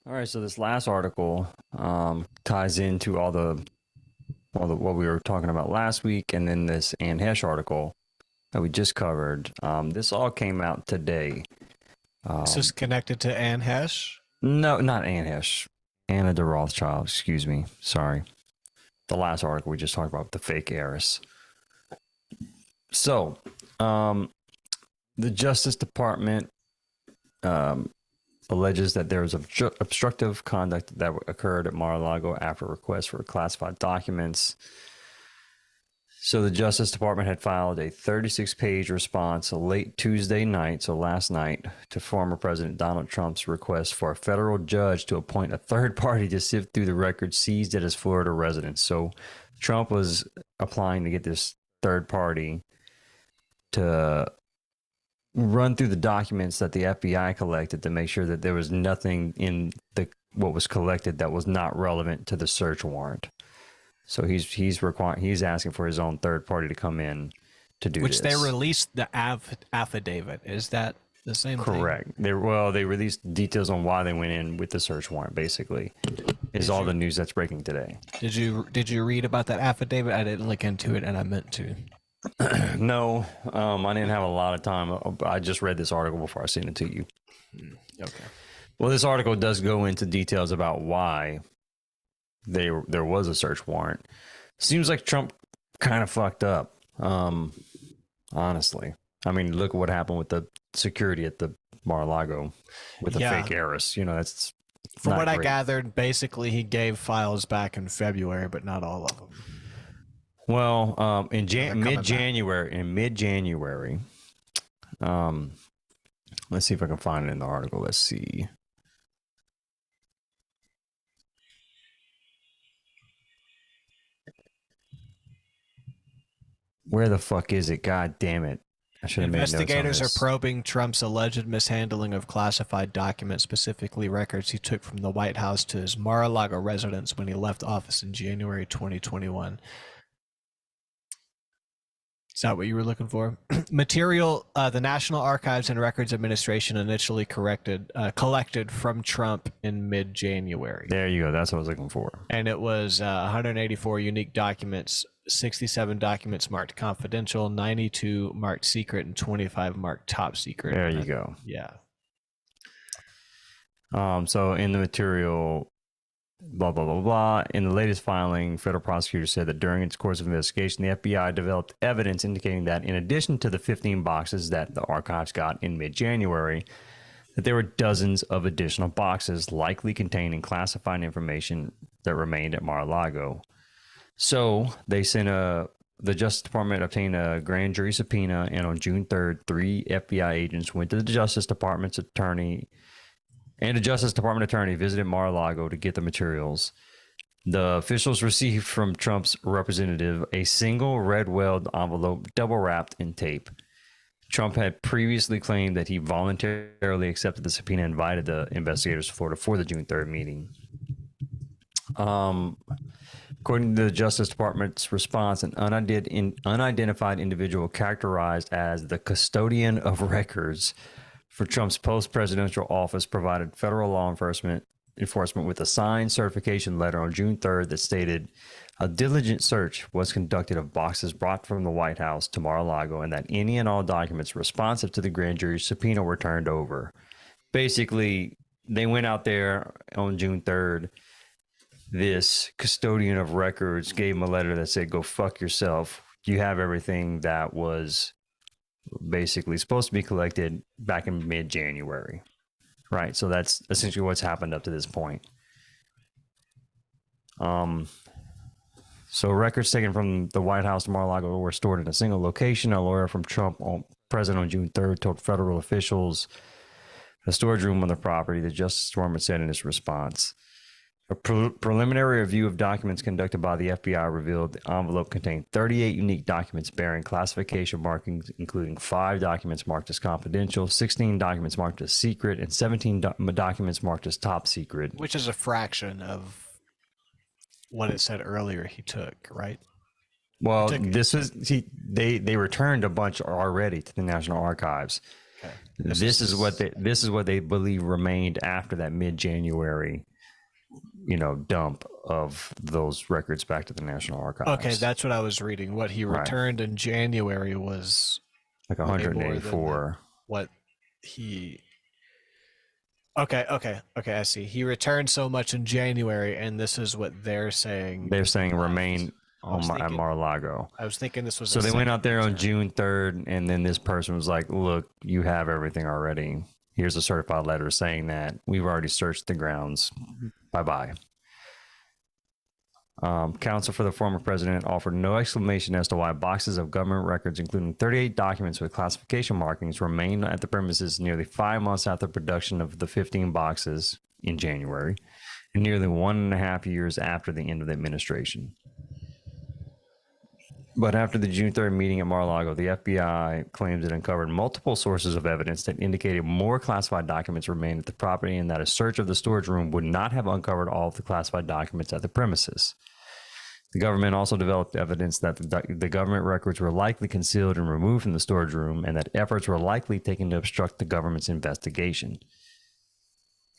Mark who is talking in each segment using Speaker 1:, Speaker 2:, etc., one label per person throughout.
Speaker 1: All right, so this last article ties into what we were talking about last week, and then this Ann Hesh article that we just covered. This all came out today.
Speaker 2: Is this connected to Anne Hesh?
Speaker 1: No, not Ann Hesh. Anna de Rothschild, excuse me. Sorry. The last article we just talked about, the fake heiress. So, the Justice Department alleges that there was obstructive conduct that occurred at Mar-a-Lago after a request for classified documents. So the Justice Department had filed a 36-page response late Tuesday night, so last night, to former President Donald Trump's request for a federal judge to appoint a third party to sift through the records seized at his Florida residence. So Trump was applying to get this third party to run through the documents that the FBI collected to make sure that there was nothing in what was collected that was not relevant to the search warrant. So he's asking for his own third party to come in to do
Speaker 2: Which
Speaker 1: this.
Speaker 2: they released the affidavit. Is that the same thing?
Speaker 1: Correct. They released details on why they went in with the search warrant. Basically, is all the news that's breaking today.
Speaker 2: Did you read about that affidavit? I didn't look into it, and I meant to.
Speaker 1: No, I didn't have a lot of time. I just read this article before I sent it to you.
Speaker 2: Okay.
Speaker 1: Well, this article does go into details about why there was a search warrant. Seems like Trump kind of fucked up. Honestly, I mean, look at what happened with the security at the Mar-a-Lago with the fake heiress. You know, that's
Speaker 2: from what
Speaker 1: great.
Speaker 2: I gathered. Basically, he gave files back in February, but not all of them.
Speaker 1: Well, in mid-January, let's see if I can find it in the article. Let's see. Where the fuck is it? God damn it. I should have made notes on
Speaker 2: Investigators
Speaker 1: this.
Speaker 2: are probing Trump's alleged mishandling of classified documents, specifically records he took from the White House to his Mar-a-Lago residence when he left office in January 2021. Is that what you were looking for? Material the National Archives and Records Administration initially collected from Trump in mid-January.
Speaker 1: There you go. That's what I was looking for.
Speaker 2: And it was 184 unique documents, 67 documents marked confidential, 92 marked secret, and 25 marked top secret.
Speaker 1: There you go.
Speaker 2: Yeah.
Speaker 1: So in the material, blah, blah, blah, blah. In the latest filing, federal prosecutors said that during its course of investigation, the FBI developed evidence indicating that in addition to the 15 boxes that the archives got in mid-January, that there were dozens of additional boxes likely containing classified information that remained at Mar-a-Lago. So they the Justice Department obtained a grand jury subpoena, and on June 3rd, 3 FBI agents went to the Justice Department's attorney, and a Justice Department attorney visited Mar-a-Lago to get the materials. The officials received from Trump's representative a single red-weld envelope double-wrapped in tape. Trump had previously claimed that he voluntarily accepted the subpoena and invited the investigators to Florida for the June 3rd meeting. According to the Justice Department's response, an unidentified individual characterized as the custodian of records for Trump's post-presidential office provided federal law enforcement with a signed certification letter on June 3rd that stated a diligent search was conducted of boxes brought from the White House to Mar-a-Lago and that any and all documents responsive to the grand jury subpoena were turned over. Basically, they went out there on June 3rd. This custodian of records gave him a letter that said, go fuck yourself. You have everything that was basically supposed to be collected back in mid-January. Right. So that's essentially what's happened up to this point. So records taken from the White House to Mar-a-Lago were stored in a single location. A lawyer from Trump, present on June 3rd, told federal officials the storage room on the property, the Justice Department said in its response. A preliminary review of documents conducted by the FBI revealed the envelope contained 38 unique documents bearing classification markings, including 5 documents marked as confidential, 16 documents marked as secret, and 17 documents marked as top secret.
Speaker 2: Which is a fraction of what it said earlier he took, right?
Speaker 1: Well, they returned a bunch already to the National Archives.
Speaker 2: Okay.
Speaker 1: This is what they believe remained after that mid-January, dump of those records back to the National Archives.
Speaker 2: Okay, that's what I was reading. What he returned in January was
Speaker 1: like
Speaker 2: way more than
Speaker 1: 184.
Speaker 2: what he. Okay, I see. He returned so much in January, and this is what they're saying.
Speaker 1: They're saying
Speaker 2: left.
Speaker 1: remain at Mar-a-Lago.
Speaker 2: I was thinking this was.
Speaker 1: So they went out there on June 3rd, and then this person was like, "Look, you have everything already. Here's a certified letter saying that we've already searched the grounds. Bye-bye." Counsel for the former president offered no explanation as to why boxes of government records, including 38 documents with classification markings, remained at the premises nearly 5 months after production of the 15 boxes in January, and nearly 1.5 years after the end of the administration. But after the June 3rd meeting at Mar-a-Lago, the FBI claims it uncovered multiple sources of evidence that indicated more classified documents remained at the property and that a search of the storage room would not have uncovered all of the classified documents at the premises. The government also developed evidence that the government records were likely concealed and removed from the storage room and that efforts were likely taken to obstruct the government's investigation.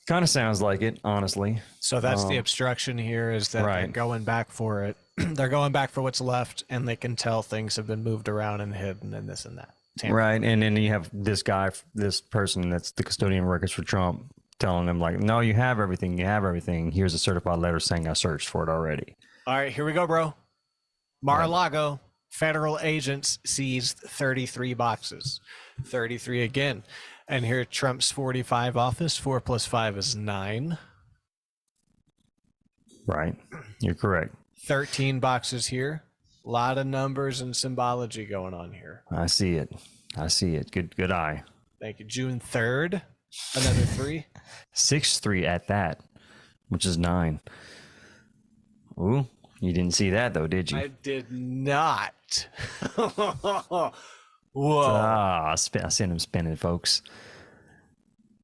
Speaker 1: Kind of sounds like it, honestly.
Speaker 2: So that's the obstruction here, is that they're going back for it. They're going back for what's left, and they can tell things have been moved around and hidden and this and that.
Speaker 1: Right, and then you have this guy, this person that's the custodian of records for Trump, telling them like, no, you have everything. Here's a certified letter saying I searched for it already.
Speaker 2: All right, here we go, bro. Mar-a-Lago, federal agents seized 33 boxes. 33 again. And here Trump's 45 office, 4 plus 5 is 9.
Speaker 1: Right, you're correct.
Speaker 2: 13 boxes here. A lot of numbers and symbology going on here.
Speaker 1: I see it. Good eye.
Speaker 2: Thank you. June 3rd, another 3.
Speaker 1: 6-3 at that, which is 9. Ooh, you didn't see that though, did you?
Speaker 2: I did not. Whoa.
Speaker 1: I sent him spinning, folks.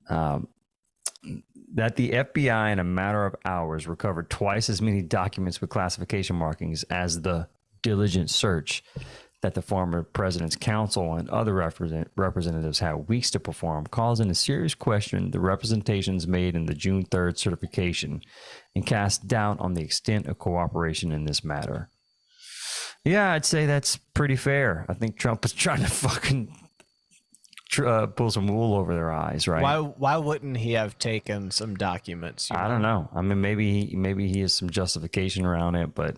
Speaker 1: That the FBI in a matter of hours recovered twice as many documents with classification markings as the diligent search that the former president's counsel and other representatives had weeks to perform calls into serious question the representations made in the June 3rd certification and cast doubt on the extent of cooperation in this matter. Yeah, I'd say that's pretty fair. I think Trump is trying to fucking pull some wool over their eyes, right?
Speaker 2: Why wouldn't he have taken some documents?
Speaker 1: I don't know. I mean, maybe he has some justification around it, but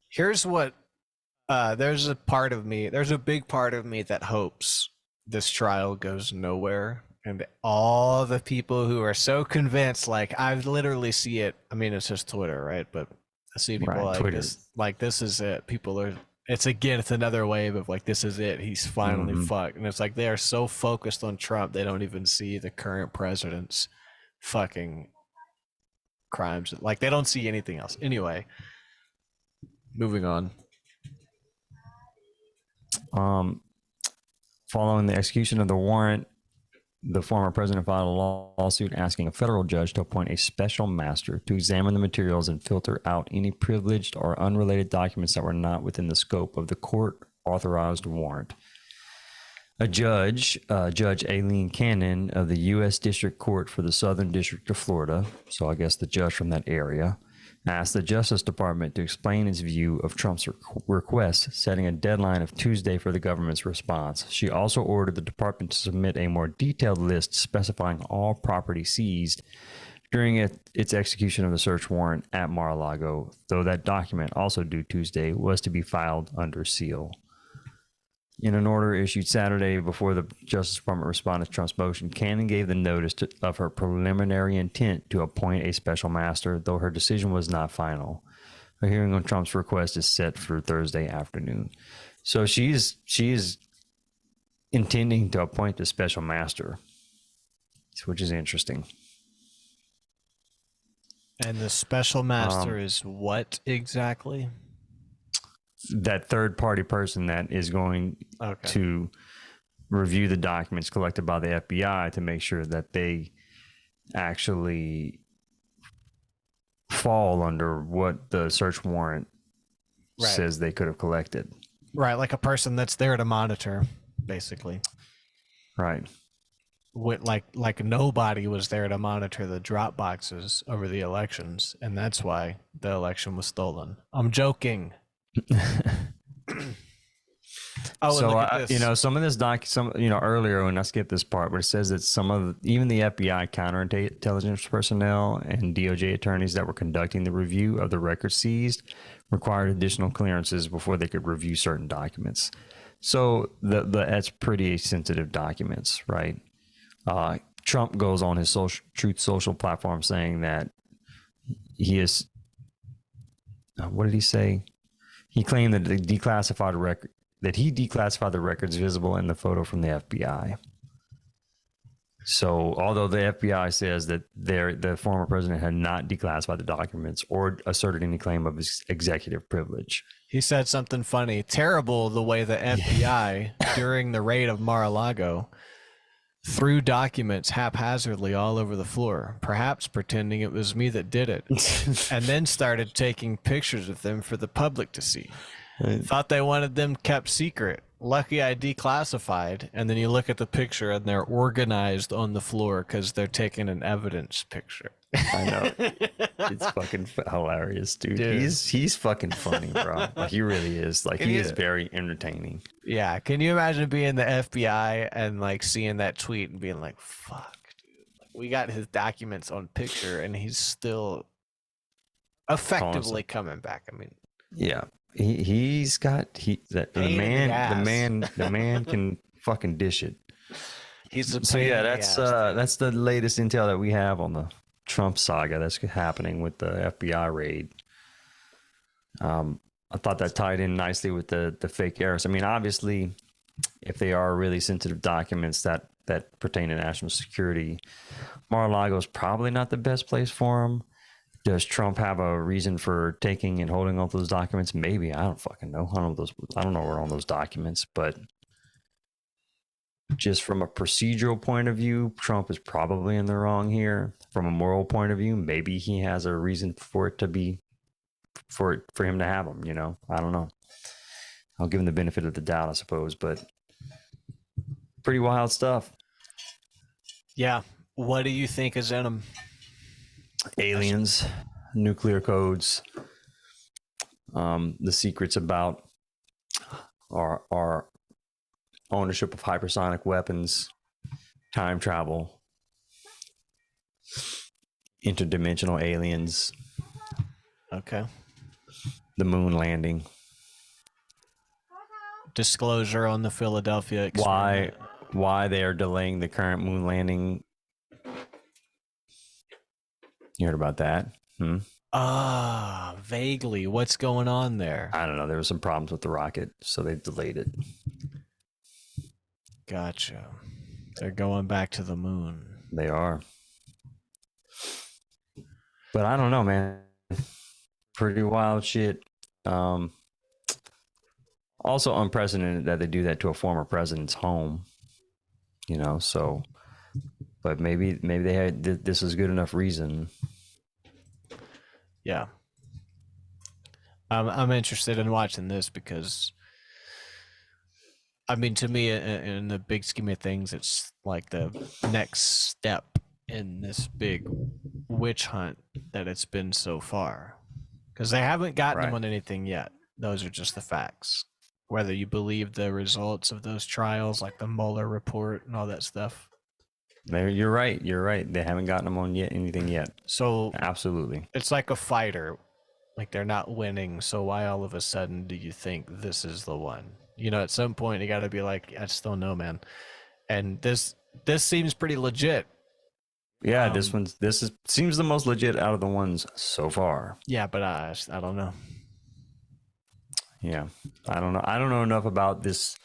Speaker 2: here's what there's a big part of me that hopes this trial goes nowhere, and all the people who are so convinced, like I literally see it. I mean, it's just Twitter, right? But I see people like this is it. People are. It's another wave of like, this is it. He's finally fucked. And it's like, they are so focused on Trump, they don't even see the current president's fucking crimes. Like, they don't see anything else. Anyway, moving on.
Speaker 1: Following the execution of the warrant, the former president filed a lawsuit asking a federal judge to appoint a special master to examine the materials and filter out any privileged or unrelated documents that were not within the scope of the court-authorized warrant. A judge, Judge Aileen Cannon of the U.S. District Court for the Southern District of Florida, so I guess the judge from that area, asked the Justice Department to explain its view of Trump's request, setting a deadline of Tuesday for the government's response. She also ordered the department to submit a more detailed list specifying all property seized during its execution of the search warrant at Mar-a-Lago, though that document, also due Tuesday, was to be filed under seal. In an order issued Saturday before the Justice Department responded to Trump's motion, Cannon gave the notice of her preliminary intent to appoint a special master, though her decision was not final. A hearing on Trump's request is set for Thursday afternoon. So she's intending to appoint the special master, which is interesting.
Speaker 2: And the special master is what exactly?
Speaker 1: That third-party person that is going to review the documents collected by the FBI to make sure that they actually fall under what the search warrant says they could have collected.
Speaker 2: Right, like a person that's there to monitor, basically.
Speaker 1: Right.
Speaker 2: went like nobody was there to monitor the drop boxes over the elections, and that's why the election was stolen. I'm joking. Oh, and
Speaker 1: So,
Speaker 2: look at this.
Speaker 1: some of this earlier when I skipped this part, but it says that even the FBI counterintelligence personnel and DOJ attorneys that were conducting the review of the records seized required additional clearances before they could review certain documents. So that's pretty sensitive documents, right? Trump goes on his Truth Social platform saying that he is. What did he say? He claimed that he declassified the records visible in the photo from the FBI. So, although the FBI says that the former president had not declassified the documents or asserted any claim of his executive privilege.
Speaker 2: He said something funny. Terrible the way the FBI, during the raid of Mar-a-Lago, threw documents haphazardly all over the floor, perhaps pretending it was me that did it, and then started taking pictures of them for the public to see. Thought they wanted them kept secret. Lucky I declassified, and then you look at the picture and they're organized on the floor because they're taking an evidence picture.
Speaker 1: I know. It's fucking hilarious, dude. He's fucking funny, bro. Like, he really is. Like, he is very entertaining.
Speaker 2: Yeah. Can you imagine being the FBI and like seeing that tweet and being like, fuck, dude. Like, we got his documents on picture and he's still effectively coming back. I mean,
Speaker 1: yeah. The man can fucking dish it. That's the latest intel that we have on the Trump saga that's happening with the FBI raid. I thought that tied in nicely with the fake errors. I mean, obviously, if they are really sensitive documents that pertain to national security, Mar-a-Lago is probably not the best place for them. Does Trump have a reason for taking and holding all those documents? Maybe. I don't fucking know. I don't know where on those documents, but just from a procedural point of view, Trump is probably in the wrong here. From a moral point of view, maybe he has a reason for it to be for him to have them, I don't know. I'll give him the benefit of the doubt, I suppose, but pretty wild stuff.
Speaker 2: Yeah. What do you think is in them?
Speaker 1: Aliens, nuclear codes, the secrets about our ownership of hypersonic weapons, time travel, interdimensional aliens.
Speaker 2: Okay.
Speaker 1: The moon landing.
Speaker 2: Disclosure on the Philadelphia experiment.
Speaker 1: Why they are delaying the current moon landing. You heard about that?
Speaker 2: Vaguely. What's going on there?
Speaker 1: I don't know. There were some problems with the rocket, so they delayed it.
Speaker 2: Gotcha. They're going back to the moon.
Speaker 1: They are. But I don't know, man. Pretty wild shit. Also unprecedented that they do that to a former president's home. So... But maybe they had this is good enough reason.
Speaker 2: Yeah, I'm interested in watching this because, I mean, to me, in the big scheme of things, it's like the next step in this big witch hunt that it's been so far. Because they haven't gotten him on anything yet. Those are just the facts. Whether you believe the results of those trials, like the Mueller report and all that stuff.
Speaker 1: You're right. They haven't gotten them on anything yet.
Speaker 2: So
Speaker 1: absolutely,
Speaker 2: it's like a fighter. Like, they're not winning. So why all of a sudden do you think this is the one? At some point you got to be like, I just don't know, man. And this seems pretty legit.
Speaker 1: Yeah, this seems the most legit out of the ones so far.
Speaker 2: Yeah, but I don't know.
Speaker 1: Yeah, I don't know. I don't know enough about this.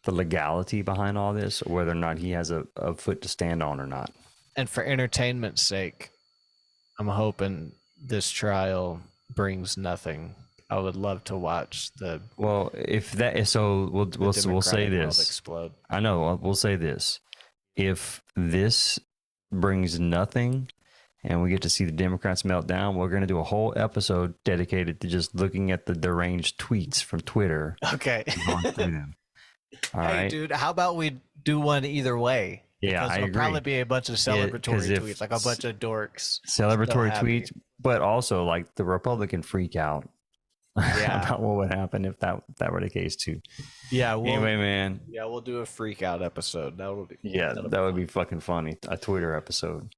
Speaker 1: The legality behind all this, or whether or not he has a foot to stand on or not. And
Speaker 2: for entertainment's sake, I'm hoping this trial brings nothing. I would love to watch the. Well, if that is so, we'll say this. Explode. I know. We'll say this: if this brings nothing, and we get to see the Democrats melt down, we're going to do a whole episode dedicated to just looking at the deranged tweets from Twitter. Okay. All right, dude. How about we do one either way?
Speaker 1: Yeah,
Speaker 2: because
Speaker 1: I
Speaker 2: it'll
Speaker 1: agree.
Speaker 2: probably be a bunch of
Speaker 1: 'cause
Speaker 2: celebratory
Speaker 1: if
Speaker 2: tweets, like a bunch of dorks.
Speaker 1: celebratory
Speaker 2: happy.
Speaker 1: tweets, but also like the Republican freak out
Speaker 2: Yeah.
Speaker 1: about what would happen if that were the case too.
Speaker 2: Yeah.
Speaker 1: Anyway, man.
Speaker 2: Yeah, we'll do a freak out episode.
Speaker 1: That would be fucking funny. A Twitter episode.